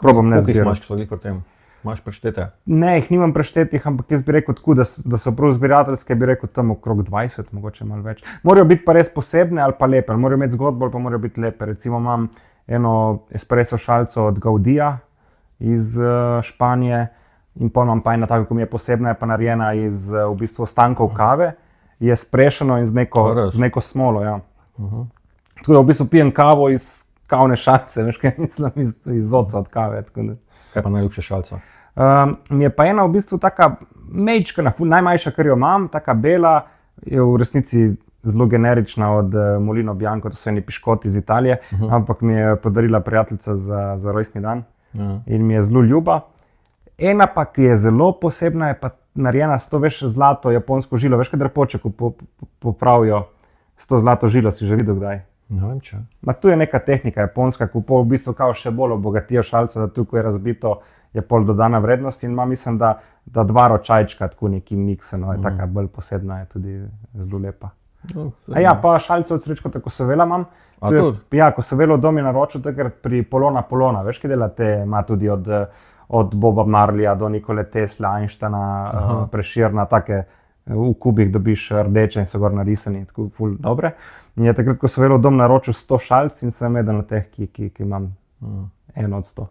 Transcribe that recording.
Probam ne Koliko jih zbirati. imaš, so glih pri tem? Imaš preštete? Ne, jih nimam preštetih, ampak jaz bi rekel tako, da so prav zbirateljske, bi rekel tam okrog 20, mogoče malo več. Morajo biti pa res posebne ali pa lepe, morajo imeti zgodbo ali pa morajo biti lepe. Recimo imam eno espresso šalico od Gaudija iz Španije in pa imam pa ena taka, ki mi je posebna, je pa narejena iz v bistvu ostankov kave, je sprešeno in z neko smolo, ja. Tako da v bistvu pijem kavo iz kavne šalice, veš kaj mislim, iz oca od kave. Kaj pa najljubša šalica? Mi je pa ena v bistvu taka mejčkana, najmanjša, kar jo imam, taka bela, je v resnici zelo generična od Molino Bianco, to so eni piškoti iz Italije, ampak mi je podarila prijateljica za rojstni dan in mi je zelo ljuba. Ena pa, ki je zelo posebna, je pa narejena s to, veš, zlato japonsko žilo, veš, kaj drapoče, ko popravijo s to zlato žilo, si že videl kdaj? Ne vem, če. Tu je neka tehnika japonska, ko v bistvu kao še bolj obogatijo šalico, da tu, ko je razbito, je pol dodana vrednost in ima, mislim, da dva ročajčka, tako neki mikseno, je taka bolj posebna, je tudi zelo lepa. Ja, pa šalico od Srečkota Kosovela imam. Ja, Kosovelo dom je naročil takrat pri Polona, veš, kaj delate, ima tudi od Boba Marleya do Nikole Tesla, Einsteina, Prešerna, take v kubih dobiš rdeče in so gor narisani, tako ful dobre. In je takrat Kosovelo dom naročil 100 šalic in sem eden od teh, ki imam 1 od 100.